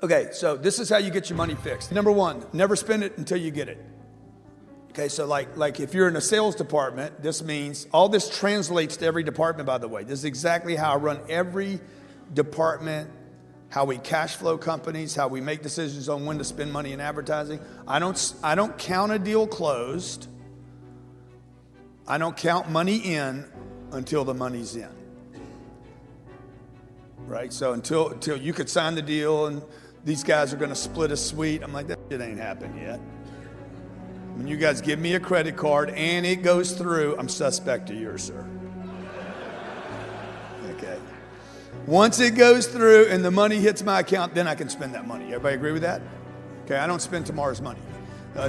Okay, so this is how you get your money fixed. Number one, never spend it until you get it. Okay, so like if you're in a sales department, this means, all this translates to every department, by the way. This is exactly how I run every department, how we cash flow companies, how we make decisions on when to spend money in advertising. I don't count a deal closed. I don't count money in until the money's in. Right? So until you could sign the deal and these guys are going to split a suite, I'm like, that shit ain't happened yet. When you guys give me a credit card and it goes through, I'm suspect to yours, sir. Okay. Once it goes through and the money hits my account, then I can spend that money. Everybody agree with that? Okay, I don't spend tomorrow's money.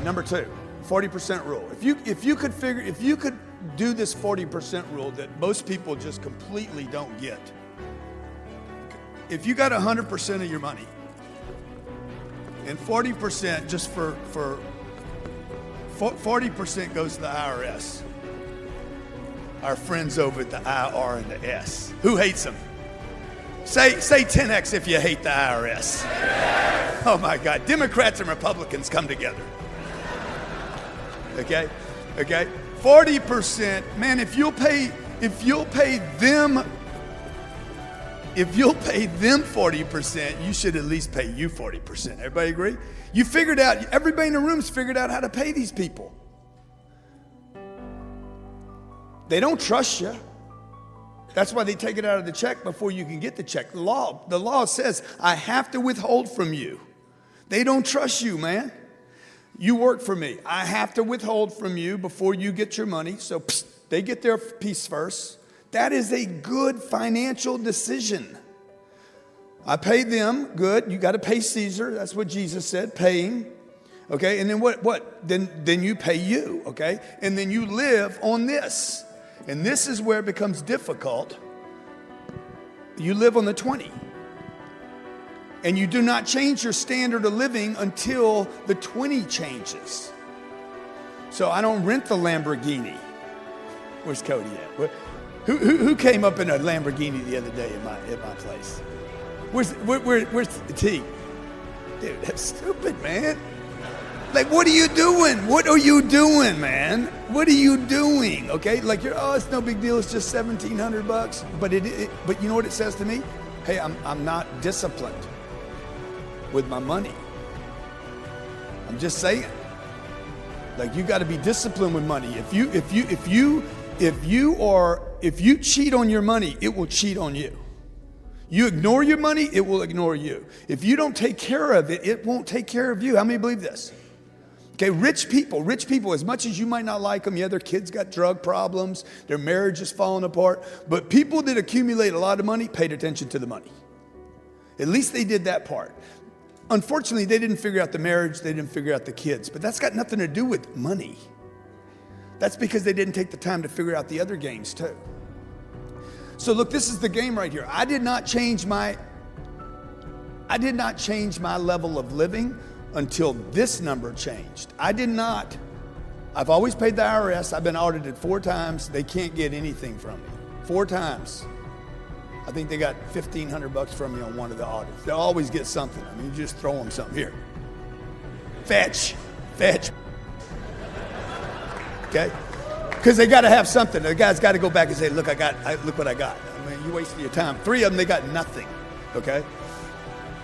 Number two, 40% rule. If you could do this 40% rule that most people just completely don't get. If you got 100% of your money and 40% just for 40% goes to the IRS. Our friends over at the IR and the S. Who hates them? Say 10X if you hate the IRS. Oh my God, Democrats and Republicans come together. Okay? 40%, man, if you'll pay them 40%, you should at least pay you 40%. Everybody agree? You figured out, everybody in the room's figured out how to pay these people. They don't trust you. That's why they take it out of the check before you can get the check. The law says, I have to withhold from you. They don't trust you, man. You work for me. I have to withhold from you before you get your money. So they get their piece first. That is a good financial decision. I paid them, good. You got to pay Caesar. That's what Jesus said, pay him. Okay, and then what? Then you pay you, okay? And then you live on this. And this is where it becomes difficult. You live on the 20. And you do not change your standard of living until the 20 changes. So I don't rent the Lamborghini. Where's Cody at? Who came up in a Lamborghini the other day at my place? Where's the T? Dude, that's stupid, man. Like, what are you doing? What are you doing, man? What are you doing? Okay, like it's no big deal. It's just $1,700. But you know what it says to me? Hey, I'm not disciplined with my money. I'm just saying. Like, you got to be disciplined with money. If you cheat on your money, it will cheat on you. You ignore your money, it will ignore you. If you don't take care of it, it won't take care of you. How many believe this? Okay, rich people, as much as you might not like them, yeah, their kids got drug problems, their marriage is falling apart, but people that accumulate a lot of money paid attention to the money. At least they did that part. Unfortunately, they didn't figure out the marriage, they didn't figure out the kids, but that's got nothing to do with money. That's because they didn't take the time to figure out the other games too. So look, this is the game right here. I did not change my level of living until this number changed. I've always paid the IRS. I've been audited 4 times. They can't get anything from me. 4 times. I think they got $1,500 from me on one of the audits. They'll always get something. I mean, you just throw them something. Here. Fetch. Okay? Because they got to have something. The guy's got to go back and say, look what I got. I mean, you wasted your time. 3 of them, they got nothing. Okay?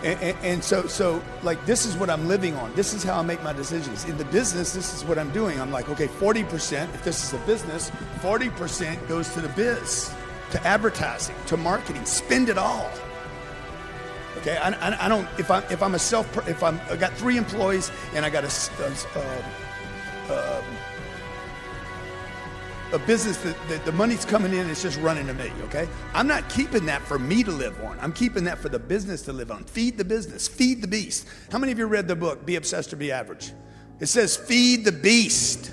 And so like, this is what I'm living on. This is how I make my decisions. In the business, this is what I'm doing. I'm like, okay, 40%, if this is a business, 40% goes to the biz, to advertising, to marketing. Spend it all. Okay, I don't. If I got 3 employees and I got a business that the money's coming in, it's just running to me, okay? I'm not keeping that for me to live on. I'm keeping that for the business to live on. Feed the business, feed the beast. How many of you read the book, Be Obsessed or Be Average? It says, feed the beast.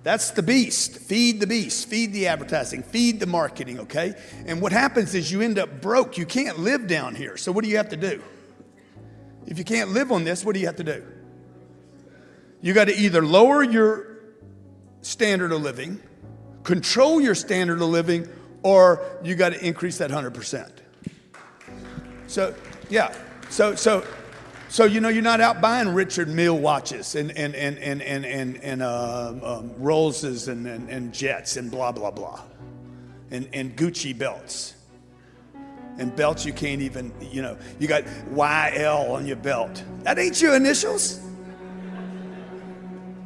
That's the beast. Feed the beast, feed the advertising, feed the marketing, okay? And what happens is you end up broke. You can't live down here. So what do you have to do? If you can't live on this, what do you have to do? You got to either lower your standard of living, control your standard of living, or you got to increase that 100%. So, yeah. So you're not out buying Richard Mille watches and Rollses and Jets and blah blah blah, and Gucci belts, and belts you can't even, you got YL on your belt. That ain't your initials.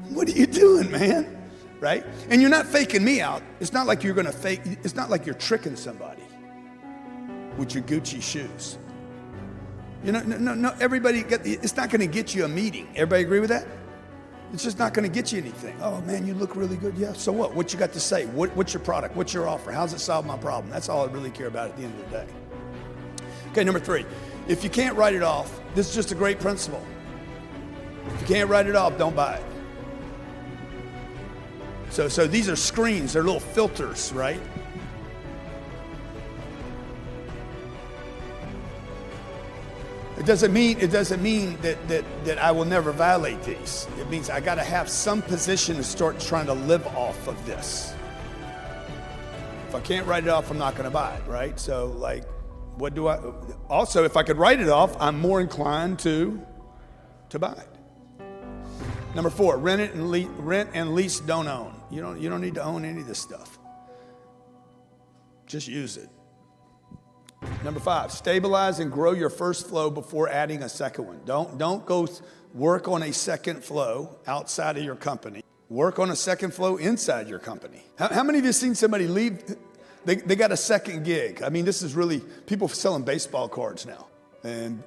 What are you doing, man? Right? And you're not faking me out. It's not like you're gonna fake. It's not like you're tricking somebody with your Gucci shoes. No, everybody, it's not going to get you a meeting. Everybody agree with that? It's just not going to get you anything. Oh, man, you look really good. Yeah, so what? What you got to say? What's your product? What's your offer? How's it solve my problem? That's all I really care about at the end of the day. Okay, number 3. If you can't write it off, this is just a great principle. If you can't write it off, don't buy it. So these are screens. They're little filters, right? It doesn't mean that I will never violate these. It means I got to have some position to start trying to live off of this. If I can't write it off, I'm not going to buy it, right? So, like, what do I? Also, if I could write it off, I'm more inclined to buy it. Number 4, rent and lease, don't own. You don't need to own any of this stuff. Just use it. Number 5, stabilize and grow your first flow before adding a second one. Don't go work on a second flow outside of your company. Work on a second flow inside your company. How many of you have seen somebody leave? They got a second gig. I mean, this is really people selling baseball cards now and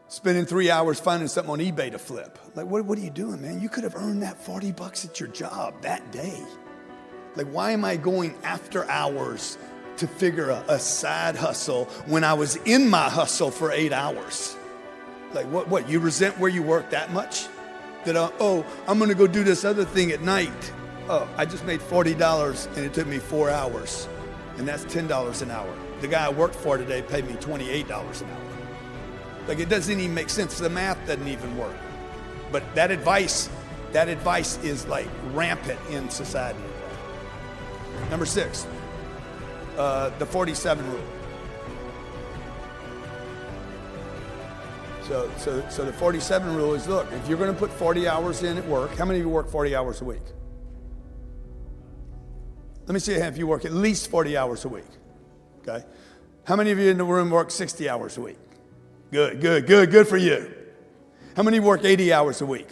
spending 3 hours finding something on eBay to flip. Like, what are you doing, man? You could have earned that $40 at your job that day. Like, why am I going after hours to figure a side hustle when I was in my hustle for 8 hours? Like, what? You resent where you work that much? That, I'm going to go do this other thing at night. Oh, I just made $40 and it took me 4 hours. And that's $10 an hour. The guy I worked for today paid me $28 an hour. Like, it doesn't even make sense. The math doesn't even work. But that advice is like rampant in society. Number 6. The 47 rule. So the 47 rule is, look, if you're going to put 40 hours in at work, how many of you work 40 hours a week? Let me see if you work at least 40 hours a week. Okay? How many of you in the room work 60 hours a week? Good for you. How many work 80 hours a week?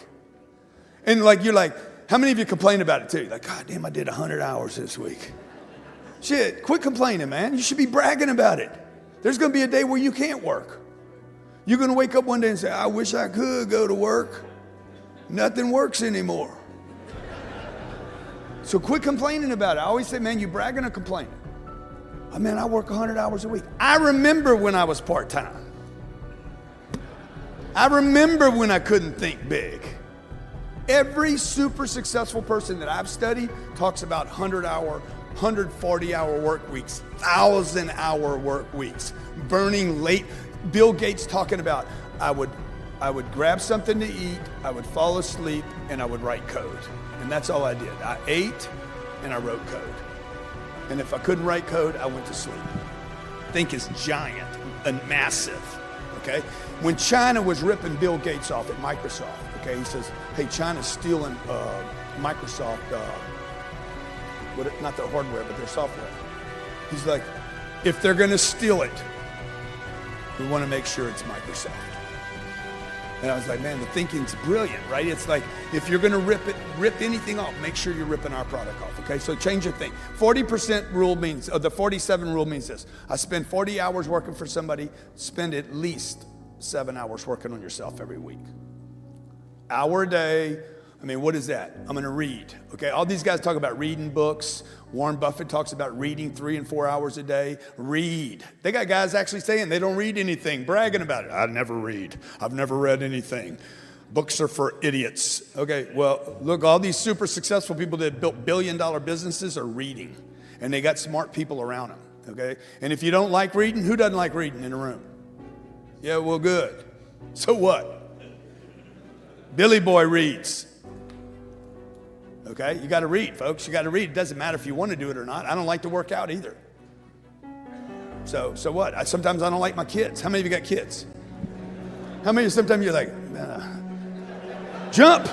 And you're like, how many of you complain about it too? Like, God damn, I did 100 hours this week. Shit, quit complaining, man. You should be bragging about it. There's going to be a day where you can't work. You're going to wake up one day and say, I wish I could go to work. Nothing works anymore. So quit complaining about it. I always say, man, you bragging or complaining? Oh, man, I work 100 hours a week. I remember when I was part-time. I remember when I couldn't think big. Every super successful person that I've studied talks about 100-hour, 140-hour work weeks, 1,000-hour work weeks, burning late. Bill Gates talking about, I would grab something to eat, I would fall asleep, and I would write code. And that's all I did. I ate and I wrote code. And if I couldn't write code, I went to sleep. Think is giant and massive, okay? When China was ripping Bill Gates off at Microsoft, okay, he says, hey, China's stealing Microsoft, not their hardware, but their software. He's like, if they're gonna steal it, we wanna make sure it's Microsoft. And I was like, man, the thinking's brilliant, right? It's like, if you're gonna rip anything off, make sure you're ripping our product off, okay? So change your thing. 40% rule means, the 47 rule means this. I spend 40 hours working for somebody, spend at least 7 hours working on yourself every week. Hour a day. I mean, what is that? I'm gonna read, okay? All these guys talk about reading books. Warren Buffett talks about reading 3 and 4 hours a day. Read. They got guys actually saying they don't read anything, bragging about it. I never read. I've never read anything. Books are for idiots. Okay, well, look, all these super successful people that built billion-dollar businesses are reading, and they got smart people around them, okay? And if you don't like reading, who doesn't like reading in a room? Yeah, well, good. So what? Billy Boy reads. Okay, you got to read, folks. You got to read. It doesn't matter if you want to do it or not. I don't like to work out either. So what? Sometimes I don't like my kids. How many of you got kids? How many sometimes you're like, jump,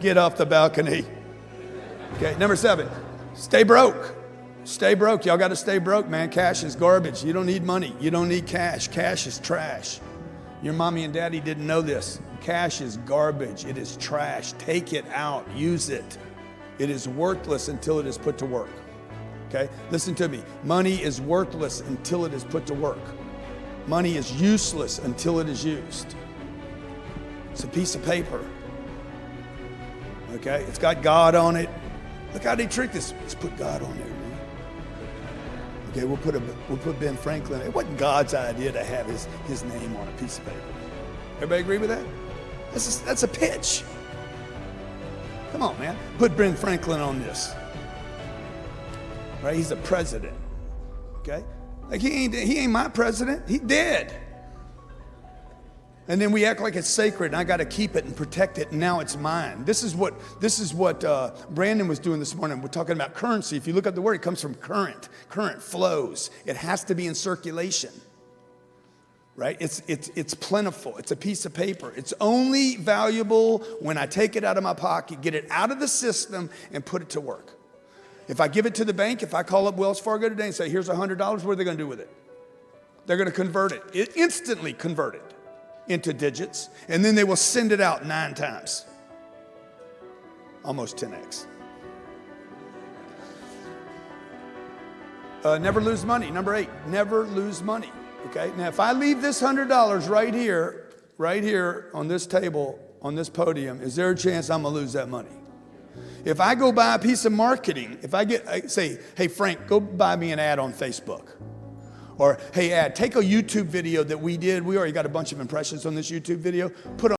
get off the balcony. Okay, number 7, stay broke. Stay broke. Y'all got to stay broke, man. Cash is garbage. You don't need money. You don't need cash. Cash is trash. Your mommy and daddy didn't know this. Cash is garbage. It is trash. Take it out. Use it. It is worthless until it is put to work. Okay? Listen to me. Money is worthless until it is put to work. Money is useless until it is used. It's a piece of paper. Okay? It's got God on it. Look how they tricked us. Let's put God on there, man. Okay, we'll put Ben Franklin. It wasn't God's idea to have his name on a piece of paper. Everybody agree with that? That's a pitch. Come on, man. Put Ben Franklin on this. Right? He's the president. Okay? Like he ain't my president. He dead. And then we act like it's sacred and I got to keep it and protect it and now it's mine. This is what Brandon was doing this morning. We're talking about currency. If you look at the word, it comes from current. Current flows. It has to be in circulation. Right? It's plentiful. It's a piece of paper. It's only valuable when I take it out of my pocket, get it out of the system and put it to work. If I give it to the bank, if I call up Wells Fargo today and say, here's $100, what are they going to do with it? They're going to convert it. Instantly convert it into digits, and then they will send it out 9 times. Almost 10x. Never lose money. Number 8, never lose money. Okay, now if I leave this $100 right here on this table, on this podium, is there a chance I'm gonna lose that money? If I go buy a piece of marketing, if I say, hey Frank, go buy me an ad on Facebook. Or, hey, take a YouTube video that we did. We already got a bunch of impressions on this YouTube video. Put